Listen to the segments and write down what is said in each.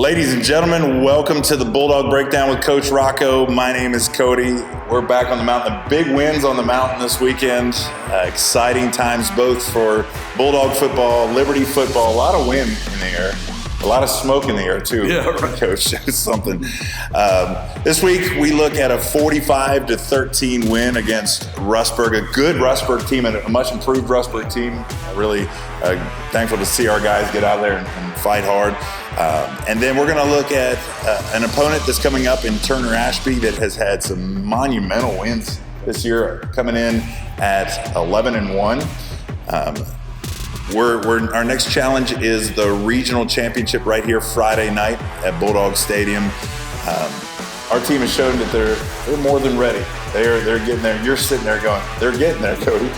Ladies and gentlemen, welcome to the Bulldog Breakdown with Coach Rocco. My name is Cody. We're back on the mountain. Big wins on the mountain this weekend. Exciting times both for Bulldog football, Liberty football. A lot of wind in the air. A lot of smoke in the air, too. Yeah, right. Coach, it's something. This week, we look at a 45-13 win against Rustburg, a good Rustburg team and a much improved Rustburg team. Really thankful to see our guys get out there and fight hard. And then we're going to look at an opponent that's coming up in Turner Ashby that has had some monumental wins this year, coming in at 11-1. Our next challenge is the regional championship right here Friday night at Bulldog Stadium. Our team has shown that they're more than ready. They're getting there. You're sitting there going, they're getting there, Cody.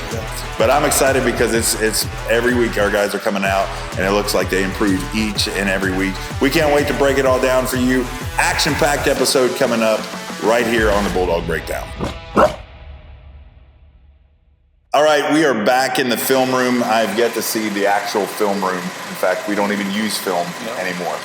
But I'm excited because it's every week our guys are coming out, and it looks like they improve each and every week. We can't wait to break it all down for you. Action-packed episode coming up right here on the Bulldog Breakdown. All right, we are back in the film room. I've yet to see the actual film room. In fact, we don't even use film anymore.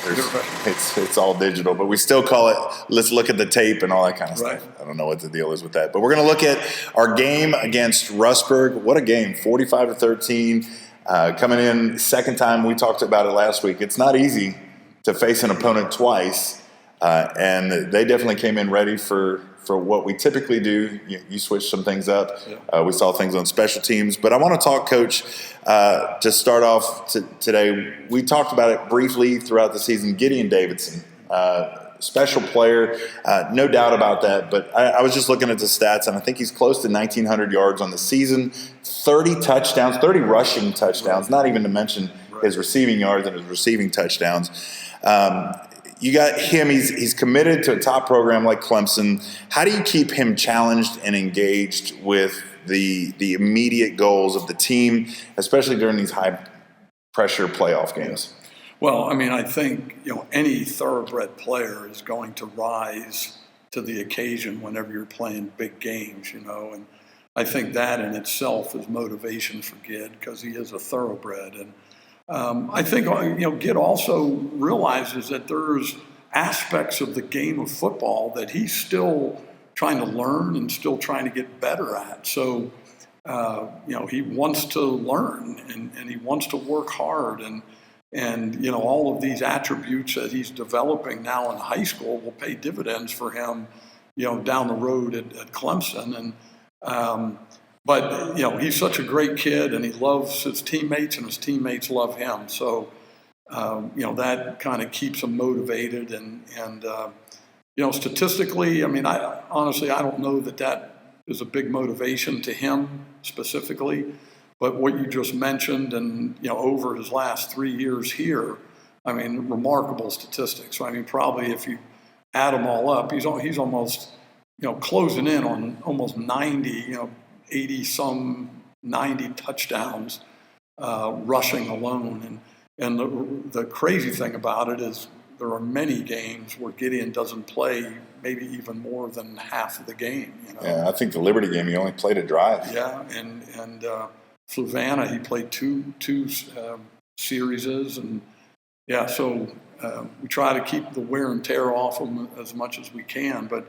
It's all digital, but we still call it, let's look at the tape and all that kind of stuff. I don't know what the deal is with that. But we're going to look at our game against Rustburg. What a game, 45-13. Coming in second time, we talked about it last week. It's not easy to face an opponent twice, and they definitely came in ready for what we typically do. You switch some things up. We saw things on special teams. But I want to talk, Coach, to start off today. We talked about it briefly throughout the season. Gideon Davidson, special player, no doubt about that. But I was just looking at the stats, and I think he's close to 1,900 yards on the season, 30 touchdowns, 30 rushing touchdowns, not even to mention his receiving yards and his receiving touchdowns. You got him. He's committed to a top program like Clemson. How do you keep him challenged and engaged with the immediate goals of the team, especially during these high-pressure playoff games? Well, I mean, I think any thoroughbred player is going to rise to the occasion whenever you're playing big games, and I think that in itself is motivation for Gid because he is a thoroughbred. And I think, Gid also realizes that there's aspects of the game of football that he's still trying to learn and still trying to get better at. So, he wants to learn and he wants to work hard. And all of these attributes that he's developing now in high school will pay dividends for him, down the road at Clemson. But he's such a great kid, and he loves his teammates, and his teammates love him. So, that kind of keeps him motivated. And statistically, I mean, I don't know that is a big motivation to him specifically. But what you just mentioned, and over his last 3 years here, I mean, remarkable statistics. I mean, probably if you add them all up, he's almost closing in on almost 90. 80-some 90 touchdowns rushing alone. And the crazy thing about it is there are many games where Gideon doesn't play maybe even more than half of the game. Yeah, I think the Liberty game, he only played a drive. Yeah, and Fluvanna, he played two series. And, so we try to keep the wear and tear off him as much as we can. But,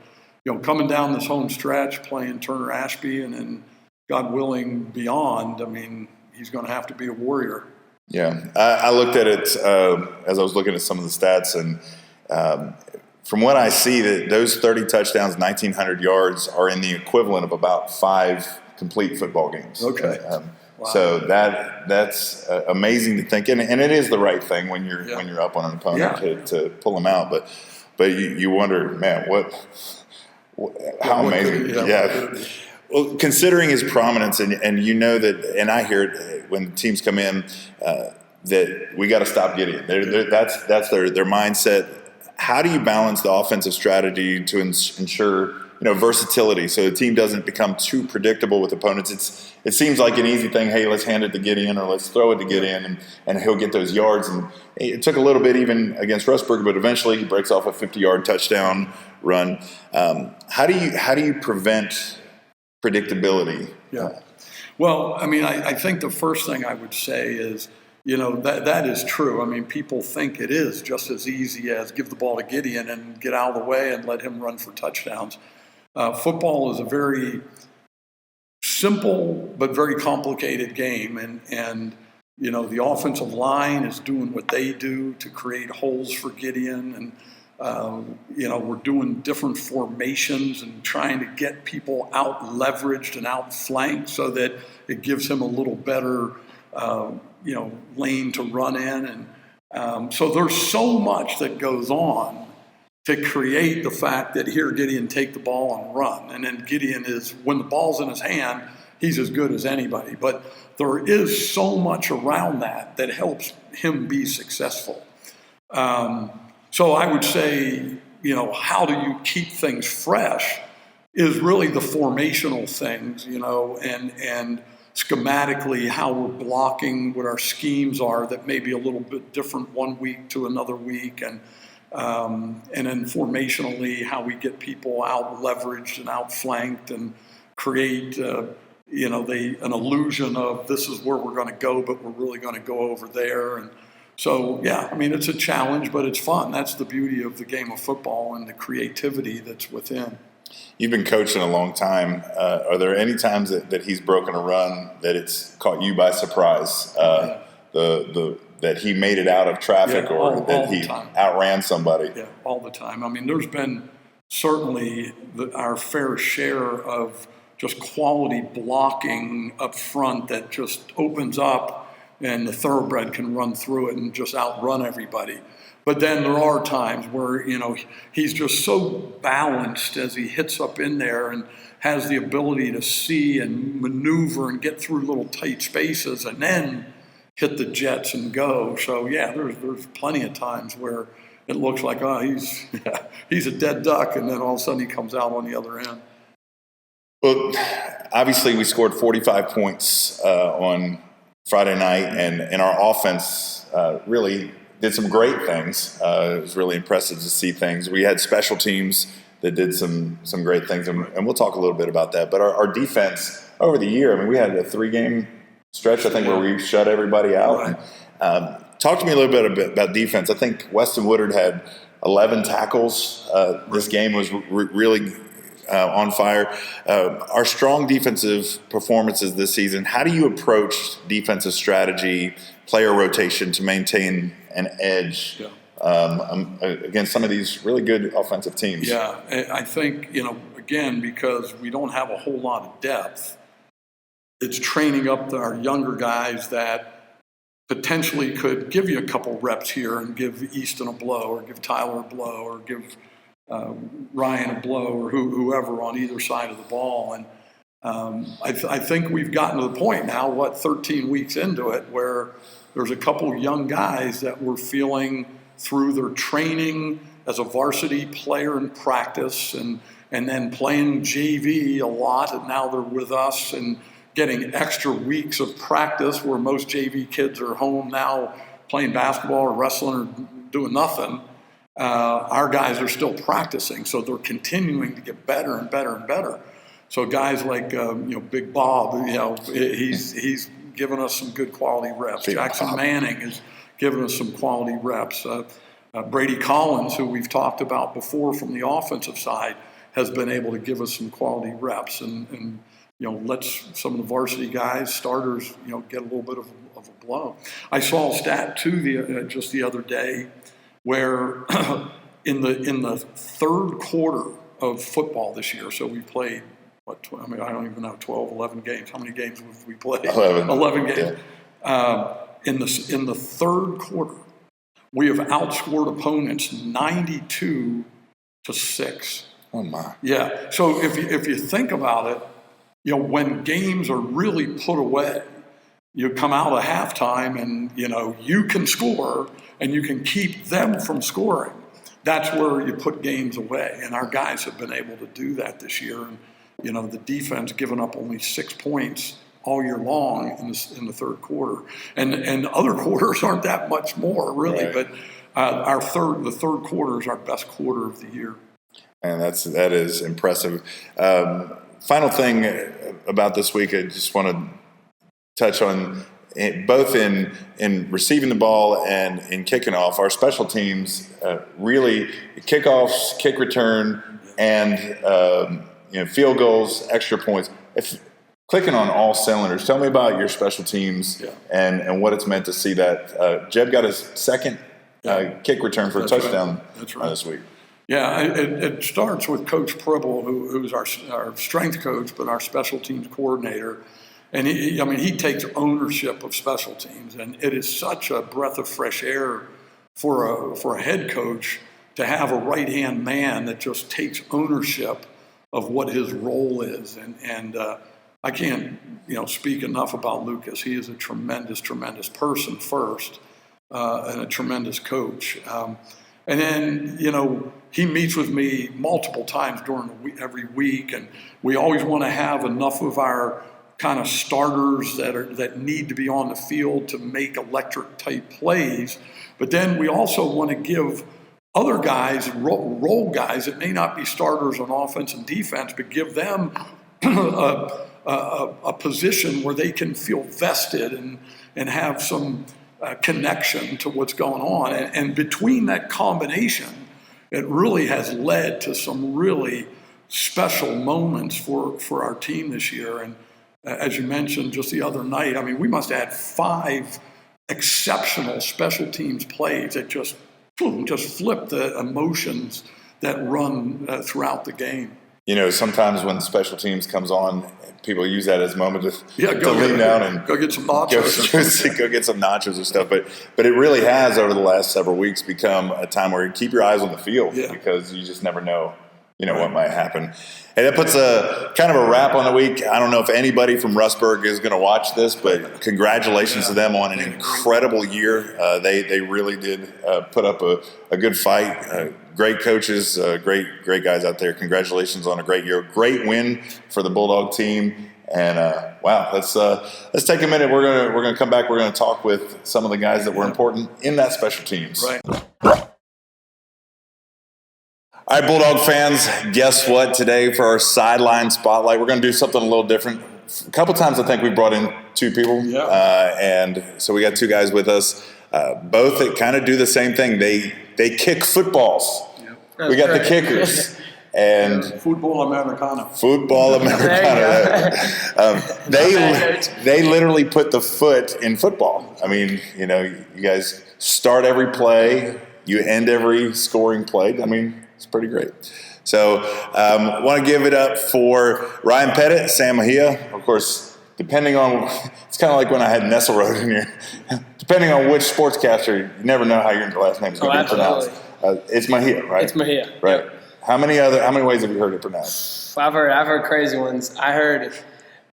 coming down this home stretch, playing Turner Ashby, and then, God willing, beyond, I mean, he's going to have to be a warrior. Yeah, I looked at it as I was looking at some of the stats, and from what I see, that those 30 touchdowns, 1,900 yards are in the equivalent of about 5 complete football games. Okay. Wow. So that's amazing to think, and it is the right thing when you're up on an opponent to pull them out. But you wonder, man, how amazing! Well, considering his prominence, and that, and I hear it when teams come in, that we got to stop Gideon. That's their mindset. How do you balance the offensive strategy to ensure versatility, so the team doesn't become too predictable with opponents? It seems like an easy thing. Hey, let's hand it to Gideon, or let's throw it to Gideon, and he'll get those yards. And it took a little bit even against Rustburg, but eventually he breaks off a 50-yard touchdown run. How do you prevent predictability? Yeah. Well, I mean, I think the first thing I would say is that is true. I mean, people think it is just as easy as give the ball to Gideon and get out of the way and let him run for touchdowns. Football is a very simple but very complicated game, and the offensive line is doing what they do to create holes for Gideon, and we're doing different formations and trying to get people out leveraged and out flanked so that it gives him a little better lane to run in, and so there's so much that goes on to create the fact that here, Gideon, take the ball and run. And then Gideon is, when the ball's in his hand, he's as good as anybody. But there is so much around that helps him be successful. So I would say, how do you keep things fresh is really the formational things, and schematically how we're blocking, what our schemes are that may be a little bit different one week to another week, and then formationally how we get people out leveraged and out flanked and create an illusion of this is where we're going to go, but we're really going to go over there. And so, it's a challenge, but it's fun. That's the beauty of the game of football and the creativity that's within. You've been coaching a long time. Are there any times that he's broken a run that it's caught you by surprise? That he made it out of traffic, or that he outran somebody? Yeah, all the time. I mean, there's been certainly our fair share of just quality blocking up front that just opens up and the thoroughbred can run through it and just outrun everybody. But then there are times where, he's just so balanced as he hits up in there and has the ability to see and maneuver and get through little tight spaces and then hit the jets and go. So there's plenty of times where it looks like, he's a dead duck, and then all of a sudden he comes out on the other end. Well, obviously we scored 45 points on Friday night, and our offense really did some great things. It was really impressive to see things. We had special teams that did some great things, and we'll talk a little bit about that. But our defense over the year, we had a 3-game stretch, I think, where we shut everybody out. Right. Talk to me a little bit about defense. I think Weston Woodard had 11 tackles. This game was really on fire. Our strong defensive performances this season, how do you approach defensive strategy, player rotation to maintain an edge against some of these really good offensive teams? Yeah, I think, again, because we don't have a whole lot of depth, it's training up our younger guys that potentially could give you a couple reps here and give Easton a blow, or give Tyler a blow, or give Ryan a blow, or whoever on either side of the ball. And I think we've gotten to the point now, 13 weeks into it, where there's a couple young guys that we're feeling through their training as a varsity player in practice, and then playing JV a lot, and now they're with us and getting extra weeks of practice where most JV kids are home now playing basketball or wrestling or doing nothing. Our guys are still practicing, so they're continuing to get better and better and better. So guys like Big Bob, he's given us some good quality reps. Jackson Manning is giving us some quality reps. Brady Collins, who we've talked about before from the offensive side, has been able to give us some quality reps and lets some of the varsity guys, starters, get a little bit of a blow. I saw a stat too just the other day where in the third quarter of football this year, so we played, I don't even know, 12, 11 games. How many games have we played? 11 games. Yeah. In the third quarter, we have outscored opponents 92-6. Oh my! Yeah. So if you think about it, when games are really put away, you come out of halftime and you can score and you can keep them from scoring. That's where you put games away, and our guys have been able to do that this year. And the defense giving up only 6 points all year long in the third quarter, and other quarters aren't that much more really. Right. But the third quarter is our best quarter of the year. And that is impressive. Final thing about this week, I just want to touch on both in receiving the ball and in kicking off. Our special teams really kickoffs, kick return, and field goals, extra points. Clicking on all cylinders. Tell me about your special teams and what it's meant to see that. Jeb got his second kick return for a touchdown this week. Yeah, it starts with Coach Pribble, who's our strength coach, but our special teams coordinator. And he takes ownership of special teams, and it is such a breath of fresh air for a head coach to have a right-hand man that just takes ownership of what his role is. And I can't speak enough about Lucas. He is a tremendous, tremendous person first, and a tremendous coach. And then he meets with me multiple times during every week, and we always want to have enough of our kind of starters that need to be on the field to make electric type plays. But then we also want to give other guys, role guys that may not be starters on offense and defense, but give them a position where they can feel vested and have some connection to what's going on. And between that combination, it really has led to some really special moments for our team this year. And as you mentioned just the other night, we must have had 5 exceptional special teams plays that just flip the emotions that run throughout the game. Sometimes when special teams comes on, people use that as a moment to lean down and go get some nachos. Go get some nachos and stuff. But it really has, over the last several weeks, become a time where you keep your eyes on the field because you just never know what might happen. And that puts a kind of a wrap on the week. I don't know if anybody from Rustburg is going to watch this, but congratulations to them on an incredible year. They really did put up a good fight. Great coaches, great guys out there. Congratulations on a great year. Great win for the Bulldog team. And wow, let's take a minute. We're gonna come back. We're gonna talk with some of the guys that were important in that special teams. Right. All right, Bulldog fans, guess what? Today for our Sideline Spotlight, we're going to do something a little different. A couple times I think we brought in 2 people, and so we got 2 guys with us, both that kind of do the same thing. They kick footballs. Yep. We got the kickers. And Football Americana. They literally put the foot in football. You guys start every play, you end every scoring play. It's pretty great. So want to give it up for Ryan Pettit, Sam Mejia. Of course, depending on – it's kind of like when I had Nesselrode in here. Depending on which sportscaster, you never know how your last name is going to be pronounced. It's Mejia, right? It's Mejia. Right. How many ways have you heard it pronounced? I've heard crazy ones. I heard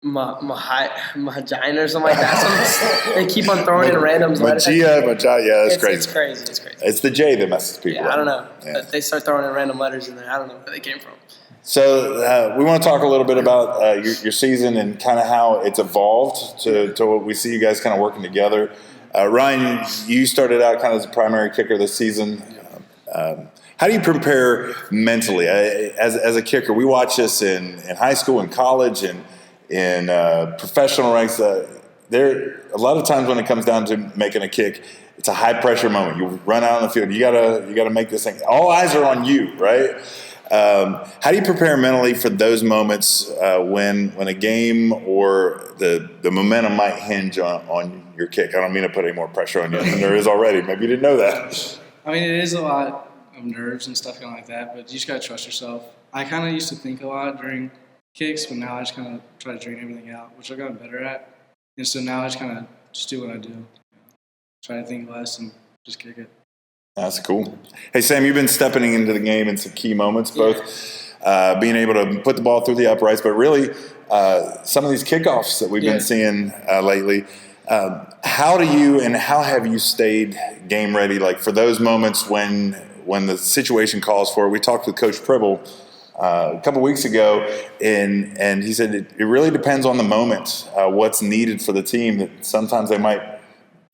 Mejia or something like that. They keep on throwing in randoms. Mejia, yeah, that's crazy. It's crazy. It's the J that messes people up. I don't know. Yeah. They start throwing in random letters in there. I don't know where they came from. So we want to talk a little bit about your season and kind of how it's evolved to what we see you guys kind of working together. Ryan, you started out kind of as a primary kicker this season. How do you prepare mentally as a kicker? We watch this in high school and college and in professional ranks. There a lot of times when it comes down to making a kick, it's a high pressure moment. You run out on the field. You gotta make this thing. All eyes are on you, right? How do you prepare mentally for those moments when a game or the momentum might hinge on your kick? I don't mean to put any more pressure on you than there is already. Maybe you didn't know that. It is a lot of nerves and stuff kind of like that, but you just got to trust yourself. I kind of used to think a lot during kicks, but now I just kind of try to drain everything out, which I've gotten better at. And so now I just kind of just do what I do. Try to think less and just kick it. That's cool. Hey, Sam, you've been stepping into the game in some key moments, both being able to put the ball through the uprights, but really some of these kickoffs that we've been seeing lately. How have you stayed game ready, like for those moments when the situation calls for it? We talked with Coach Pribble a couple weeks ago, and he said it really depends on the moment, what's needed for the team. That sometimes they might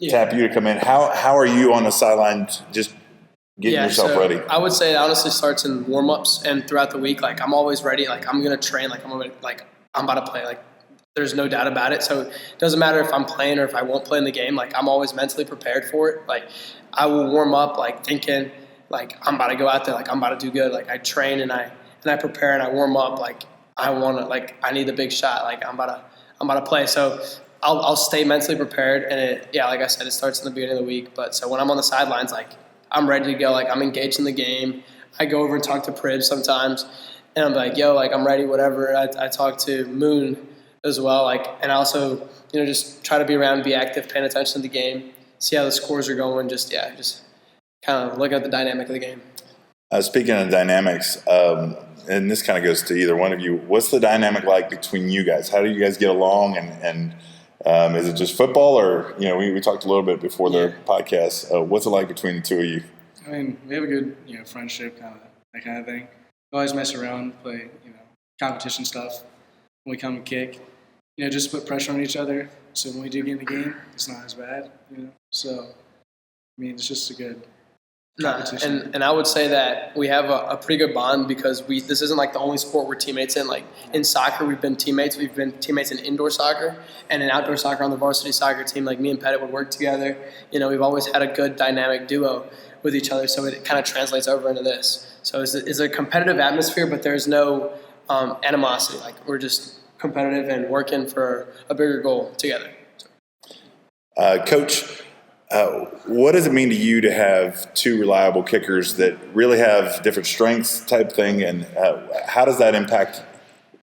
tap you to come in. How are you on the sideline just getting yourself ready? I would say it honestly starts in warm-ups and throughout the week. Like, I'm always ready. Like, I'm going to train. Like, I'm about to play. Like, there's no doubt about it. So it doesn't matter if I'm playing or if I won't play in the game. Like, I'm always mentally prepared for it. Like, I will warm up, like, thinking, like, I'm about to go out there, like, I'm about to do good. Like, I train and I prepare and I warm up, like, I need the big shot. Like, I'm about to play. So I'll stay mentally prepared. And like I said, it starts in the beginning of the week. But so when I'm on the sidelines, like, I'm ready to go. Like, I'm engaged in the game. I go over and talk to Pribs sometimes. And I'm like, yo, like, I'm ready, whatever. I talk to Moon as well. Like, and I also, just try to be around, be active, paying attention to the game, see how the scores are going. Just kind of looking at the dynamic of the game. Speaking of dynamics, and this kind of goes to either one of you, what's the dynamic like between you guys? How do you guys get along? And is it just football, or we talked a little bit before the podcast. What's it like between the two of you? I mean, we have a good friendship, that kind of thing. We always mess around, play competition stuff. When we come and kick, just put pressure on each other. So when we do get in the game, it's not as bad. So I mean, it's just a good competition. And I would say that we have a pretty good bond because this isn't like the only sport we're teammates in. Like in soccer, we've been teammates. We've been teammates in indoor soccer and in outdoor soccer on the varsity soccer team. Like me and Pettit would work together. We've always had a good dynamic duo with each other. So it kind of translates over into this. So it's a competitive atmosphere, but there's no animosity. Like we're just competitive and working for a bigger goal together. Coach, what does it mean to you to have two reliable kickers that really have different strengths type thing, and how does that impact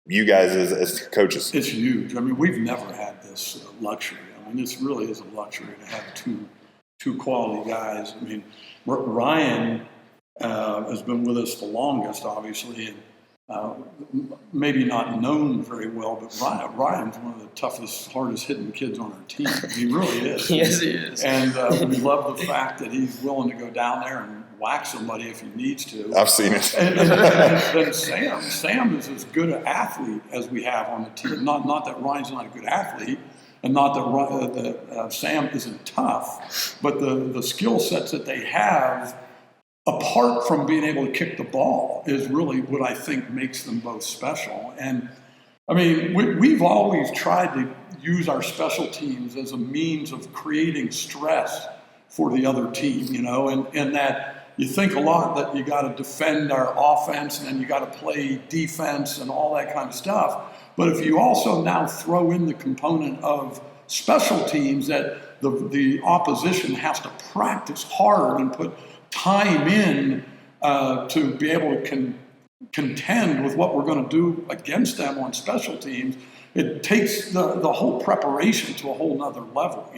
you guys as coaches? It's huge. I mean, we've never had this luxury. I mean, this really is a luxury to have two quality guys. I mean, Ryan has been with us the longest, obviously, and maybe not known very well, but Ryan's one of the toughest, hardest hitting kids on our team. He really is. Yes, he is. And we love the fact that he's willing to go down there and whack somebody if he needs to. I've seen it. And Sam is as good an athlete as we have on the team. Not that Ryan's not a good athlete, and not that Sam isn't tough, but the skill sets that they have, apart from being able to kick the ball, is really what I think makes them both special. And I mean, we've always tried to use our special teams as a means of creating stress for the other team, and that you think a lot that you got to defend our offense and then you got to play defense and all that kind of stuff. But if you also now throw in the component of special teams that the opposition has to practice hard and put time in to be able to contend with what we're going to do against them on special teams, it takes the whole preparation to a whole nother level,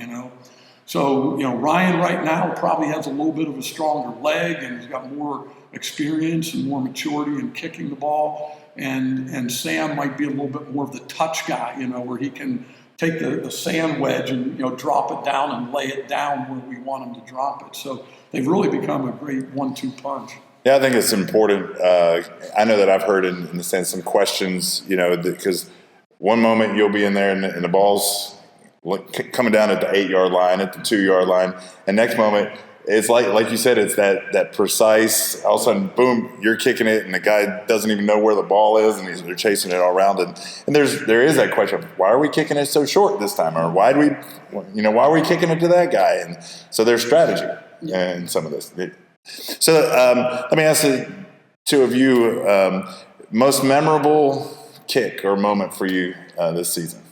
So, Ryan right now probably has a little bit of a stronger leg and he's got more experience and more maturity in kicking the ball. And Sam might be a little bit more of the touch guy, where he can take the sand wedge and, drop it down and lay it down where we want him to drop it. So they've really become a great 1-2 punch. Yeah, I think it's important. I know that I've heard in the sense some questions, because one moment you'll be in there and the ball's coming down at the 8-yard line, at the 2-yard line, and next moment it's like you said, it's that precise. All of a sudden, boom, you're kicking it, and the guy doesn't even know where the ball is, and they're chasing it all around. And there is that question: why are we kicking it so short this time, or why are we kicking it to that guy? And so there's strategy in some of this. So let me ask the two of you: most memorable kick or moment for you this season?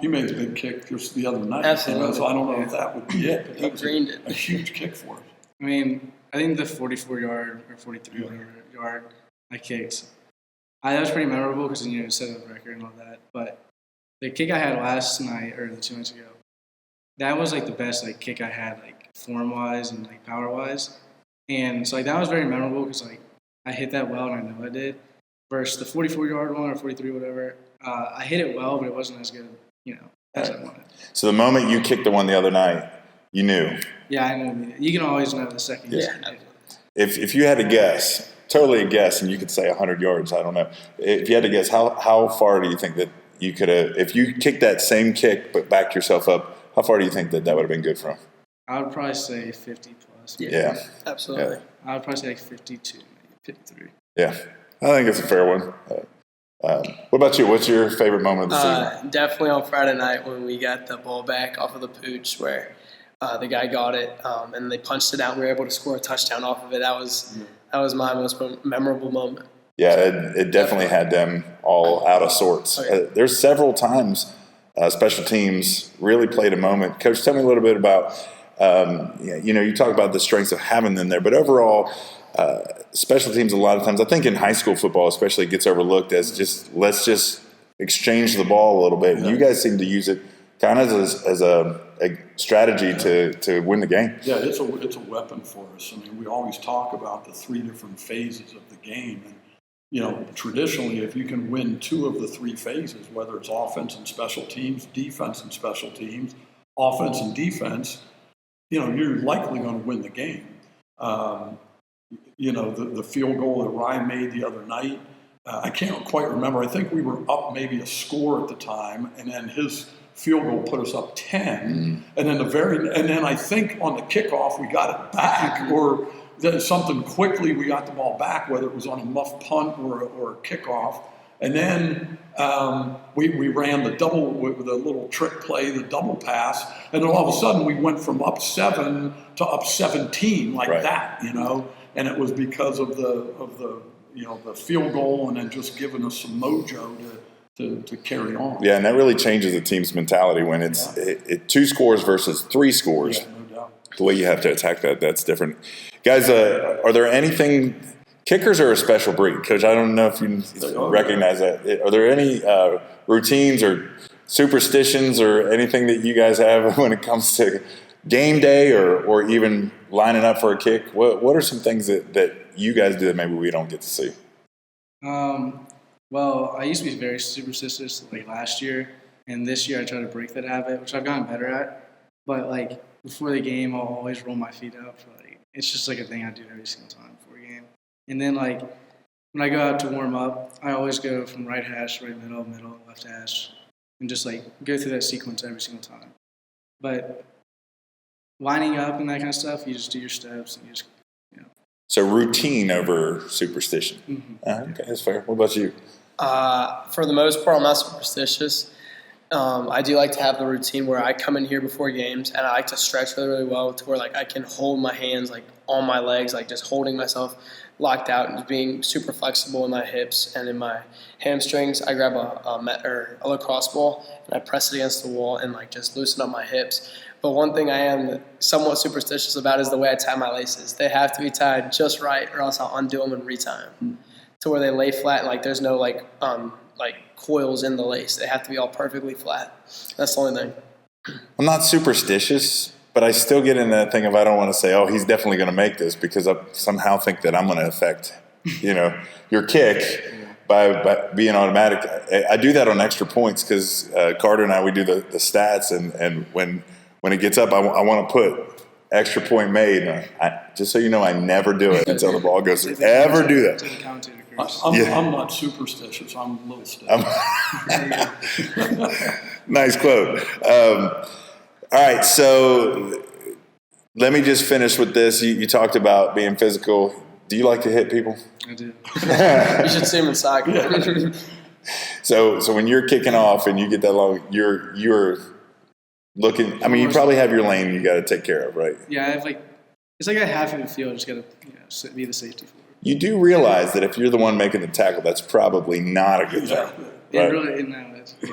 He made a big kick just the other night. Absolutely. So I don't know if that would be it. But He that was greened it. a huge kick for us. I mean, I think the 44-yard or 43-yard I kicked, that was pretty memorable because, it set a record and all that. But the kick I had last night, or the 2 nights ago, that was, the best, kick I had, form-wise and, power-wise. And so, that was very memorable because, I hit that well and I know I did. Versus the 44-yard one or 43, whatever, I hit it well, but it wasn't as good, as I wanted. So the moment you kicked the one the other night, you knew. Yeah, I knew. You can always know the second. Yeah. If you had to guess, totally a guess, and you could say 100 yards, I don't know. If you had to guess, how far do you think that you could have, if you kicked that same kick but backed yourself up, how far do you think that would have been good from? I would probably say 50 plus. Yeah. Absolutely. Yeah. I would probably say 52, maybe 53. Yeah. I think it's a fair one. What about you? What's your favorite moment of the season? Definitely on Friday night when we got the ball back off of the pooch where the guy got it and they punched it out and we were able to score a touchdown off of it. That was my most memorable moment. Yeah, it definitely had them all out of sorts. There's several times special teams really played a moment. Coach, tell me a little bit about, you talk about the strengths of having them there, but overall, special teams a lot of times, I think in high school football especially, gets overlooked as let's just exchange the ball a little bit. And you guys seem to use it kind of as a strategy to win the game. Yeah, it's a weapon for us. I mean, we always talk about the 3 different phases of the game. And, traditionally, if you can win 2 of the 3 phases, whether it's offense and special teams, defense and special teams, offense and defense, you're likely going to win the game. The field goal that Ryan made the other night, I can't quite remember. I think we were up maybe a score at the time, and then his field goal put us up 10. And then I think on the kickoff we got it back, or something quickly we got the ball back, whether it was on a muff punt or a kickoff. And then we ran the little trick play, the double pass, and then all of a sudden we went from up 7 to up 17 like that, And it was because of the field goal and then just giving us some mojo to carry on. Yeah, and that really changes the team's mentality when it's 2 scores versus 3 scores. Yeah, no doubt. The way you have to attack that's different. Guys, are there anything – kickers are a special breed. Coach, I don't know if you recognize that. Are there any routines or superstitions or anything that you guys have when it comes to game day or even lining up for a kick? What are some things that you guys do that maybe we don't get to see? Well, I used to be very superstitious like last year, and this year I try to break that habit, which I've gotten better at. But like before the game, I'll always roll my feet out for it's just like a thing I do every single time before a game. And then like when I go out to warm up, I always go from right hash, right middle, left hash, and just like go through that sequence every single time. But lining up and that kind of stuff, you just do your steps and you just So routine over superstition. Mm-hmm. Okay, that's fair. What about you? For the most part, I'm not superstitious. I do like to have the routine where I come in here before games and I like to stretch really, really well to where like I can hold my hands like on my legs, like just holding myself locked out and just being super flexible in my hips and in my hamstrings. I grab a lacrosse ball and I press it against the wall and like just loosen up my hips. But one thing I am somewhat superstitious about is the way I tie my laces. They have to be tied just right or else I'll undo them and retie them to where they lay flat and like there's no like coils in the lace. They have to be all perfectly flat. That's the only thing. I'm not superstitious, but I still get in that thing of I don't want to say, oh, he's definitely going to make this because I somehow think that I'm going to affect, your kick by being automatic. I do that on extra points because Carter and I, we do the stats, and when it gets up, I want to put extra point made. Just so you know, I never do it until the ball goes through. Ever do that. I'm not superstitious. I'm a little stiff. Nice quote. All right, so let me just finish with this. You talked about being physical. Do you like to hit people? I do. You should see him in soccer. So when you're kicking off and you get that long, you're looking. I mean, you probably have your lane you got to take care of, right? Yeah, I have it's like I have in the field. I just got to be the safety for it. You do realize that if you're the one making the tackle, that's probably not a good thing.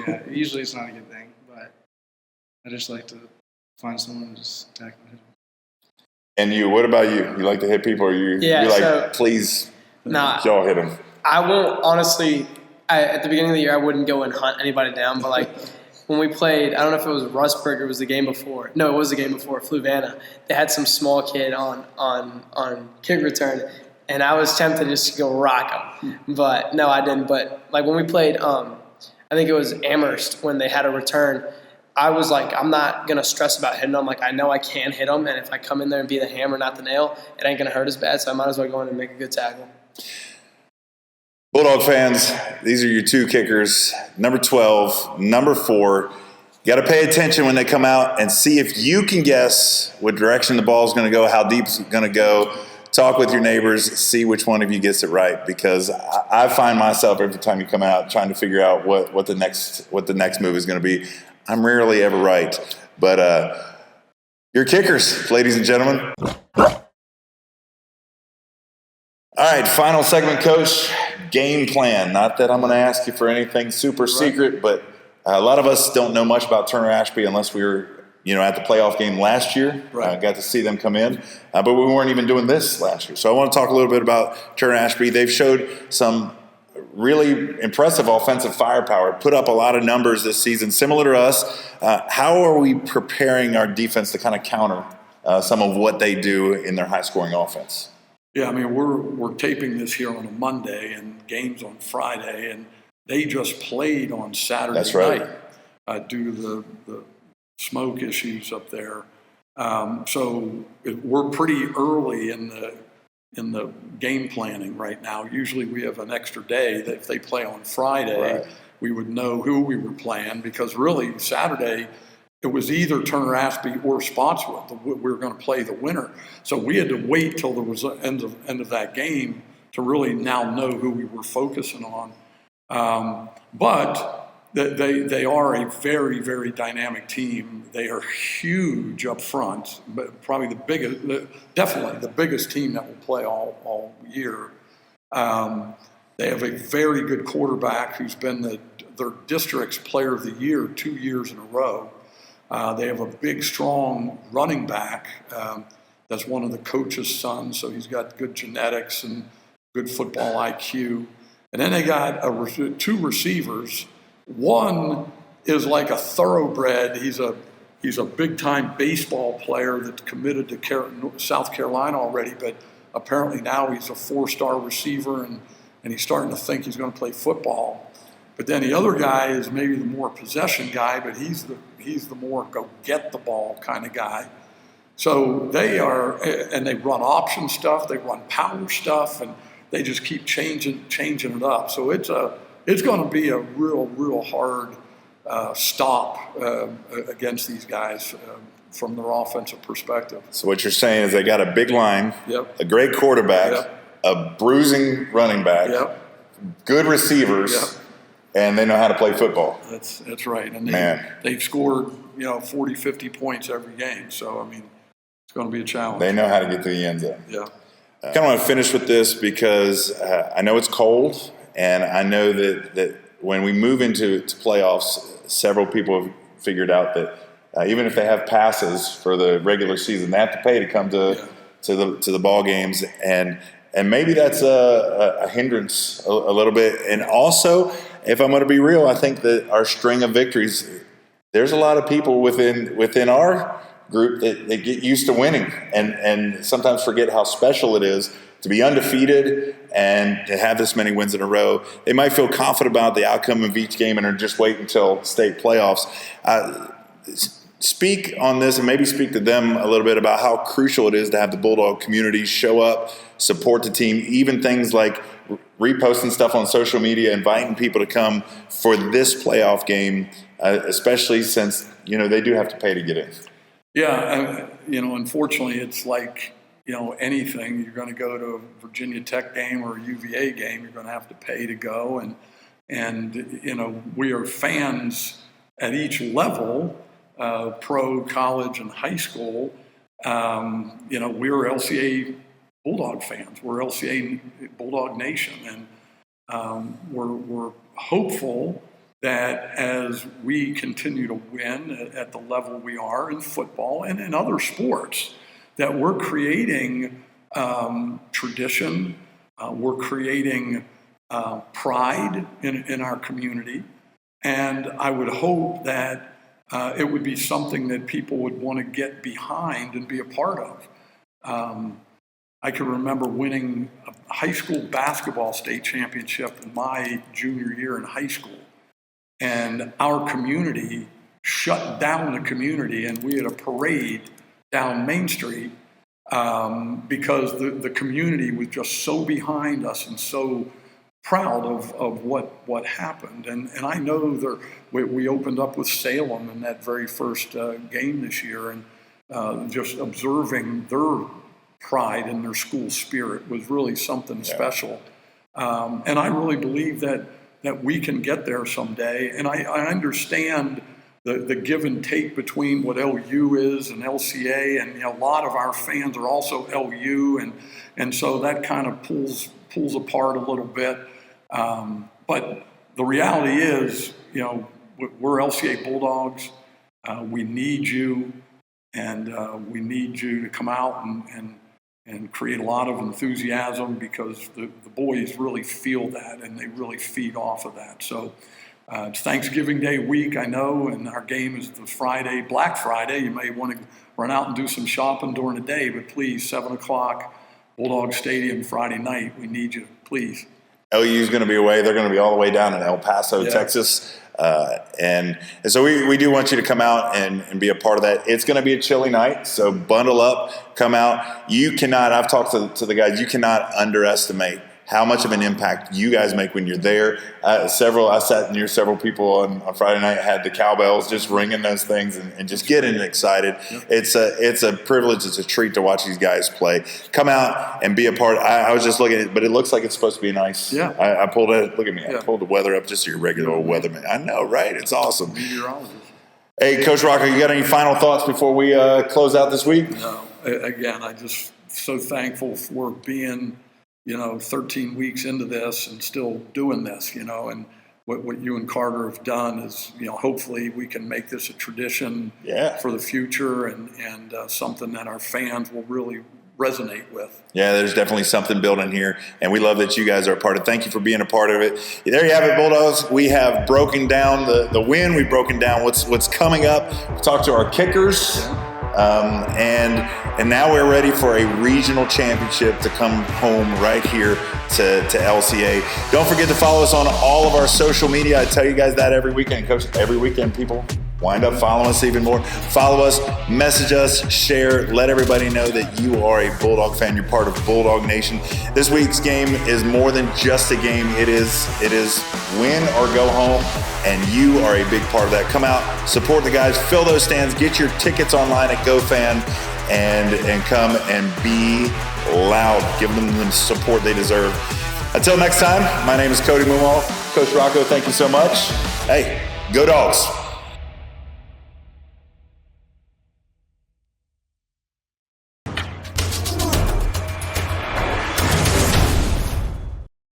Right? Usually it's not a good thing, but I just like to find someone and just tackle him. And you, what about you? You like to hit people, or you're like, please, y'all hit them? I won't, honestly, at the beginning of the year, I wouldn't go and hunt anybody down, but like when we played, I don't know if it was Rustburg or it was the game before. No, it was the game before, Fluvanna. They had some small kid on kick return, and I was tempted just to go rock him. But no, I didn't. But like when we played, I think it was Amherst when they had a return, I was like, I'm not going to stress about hitting them. Like, I know I can hit them, and if I come in there and be the hammer, not the nail, it ain't going to hurt as bad, so I might as well go in and make a good tackle. Bulldog fans, these are your 2 kickers, number 12, number 4. You got to pay attention when they come out and see if you can guess what direction the ball is going to go, how deep it's going to go. talk with your neighbors, see which one of you gets it right, because I find myself every time you come out trying to figure out what the next move is going to be. I'm rarely ever right, but your kickers, ladies and gentlemen. All right, final segment, Coach. Game plan. Not that I'm going to ask you for anything super secret, but a lot of us don't know much about Turner Ashby unless we were, at the playoff game last year. Right. Got to see them come in, but we weren't even doing this last year. So I want to talk a little bit about Turner Ashby. They've showed some really impressive offensive firepower, put up a lot of numbers this season, similar to us. How are we preparing our defense to kind of counter some of what they do in their high-scoring offense? Yeah, I mean, we're taping this here on a Monday and games on Friday, and they just played on Saturday That's right. night due to the smoke issues up there. So we're pretty early in the game planning right now. Usually we have an extra day that if they play on Friday, we would know who we were playing, because really Saturday it was either Turner Ashby or Spotswood. We were going to play the winner. So we had to wait till the end of that game to really now know who we were focusing on. But they are a very, very dynamic team. They are huge up front, but probably definitely the biggest team that will play all year. They have a very good quarterback who's been their district's player of the year 2 years in a row. They have a big, strong running back that's one of the coach's sons, so he's got good genetics and good football IQ. And then they got two receivers. One is like a thoroughbred. He's a big-time baseball player that's committed to South Carolina already, but apparently now he's a 4-star receiver, and he's starting to think he's going to play football. But then the other guy is maybe the more possession guy, but he's the more go get the ball kind of guy. So they are, and they run option stuff, they run power stuff, and they just keep changing it up. So it's going to be a real hard stop against these guys from their offensive perspective. So what you're saying is they got a big line, Yep. a great quarterback, Yep. a bruising running back, Yep. good receivers, Yep. and they know how to play football. That's right. And Man. they've scored 40, 50 points every game. So, I mean, it's going to be a challenge. They know how to get to the end zone. Yeah. I kind of want to finish with this because I know it's cold, and I know that when we move into playoffs, several people have figured out that even if they have passes for the regular season, they have to pay to come to the ball games, and maybe that's a hindrance a little bit. And also, if I'm going to be real, I think that our string of victories, there's a lot of people within our group that get used to winning and sometimes forget how special it is to be undefeated and to have this many wins in a row. They might feel confident about the outcome of each game and are just wait until state playoffs. Speak on this and maybe speak to them a little bit about how crucial it is to have the Bulldog community show up, support the team, even things like reposting stuff on social media, inviting people to come for this playoff game, especially since, they do have to pay to get in. Yeah, unfortunately, it's like, anything. You're going to go to a Virginia Tech game or a UVA game, you're going to have to pay to go. And we are fans at each level, pro, college, and high school. We're LCA Bulldog fans. We're LCA Bulldog Nation. And we're hopeful that as we continue to win at the level we are in football and in other sports, that we're creating tradition, we're creating pride in our community, and I would hope that it would be something that people would want to get behind and be a part of. I can remember winning a high school basketball state championship in my junior year in high school. And our community shut down the community, and we had a parade down Main Street because the community was just so behind us and so proud of what happened. And I know we opened up with Salem in that very first game this year, and just observing their pride in their school spirit was really something special. And I really believe that we can get there someday. And I understand the give and take between what LU is and LCA, and a lot of our fans are also LU, and so that kind of pulls apart a little bit. But the reality is, we're LCA Bulldogs. We need you, and we need you to come out and create a lot of enthusiasm, because the boys really feel that and they really feed off of that. So it's Thanksgiving Day week, I know, and our game is the Friday, Black Friday. You may want to run out and do some shopping during the day, but please, 7 o'clock, Bulldog Stadium Friday night. We need you, please. LU's going to be away. They're going to be all the way down in El Paso, Texas. And so we do want you to come out and be a part of that. It's going to be a chilly night, so bundle up, come out. You cannot, I've talked to the guys, you cannot underestimate how much of an impact you guys make when you're there. I sat near several people on Friday night, had the cowbells just ringing those things and just getting excited. Yep. It's a privilege, it's a treat to watch these guys play. Come out and be a part. I was just looking at it, but it looks like it's supposed to be nice. Yeah. I pulled it, look at me, I pulled the weather up, just your regular old weatherman. I know, right? It's awesome. Meteorologist. Hey, Coach Rocco, you got any final thoughts before we close out this week? No. Again, I'm just so thankful for being 13 weeks into this and still doing this, and what you and Carter have done is, hopefully we can make this a tradition for the future and something that our fans will really resonate with. Yeah, there's definitely something building here, and we love that you guys are a part of it. Thank you for being a part of it. There you have it, Bulldogs. We have broken down the win. We've broken down what's coming up. We talked to our kickers. And now we're ready for a regional championship to come home right here to LCA. Don't forget to follow us on all of our social media. I tell you guys that every weekend. Coach, every weekend people wind up following us even more. Follow us, message us, share, let everybody know that you are a Bulldog fan. You're part of Bulldog Nation. This week's game is more than just a game. It is win or go home, and you are a big part of that. Come out, support the guys, fill those stands, get your tickets online at GoFan, and come and be loud. Give them the support they deserve. Until next time, my name is Cody Moomaw. Coach Rocco, thank you so much. Hey, go Dogs.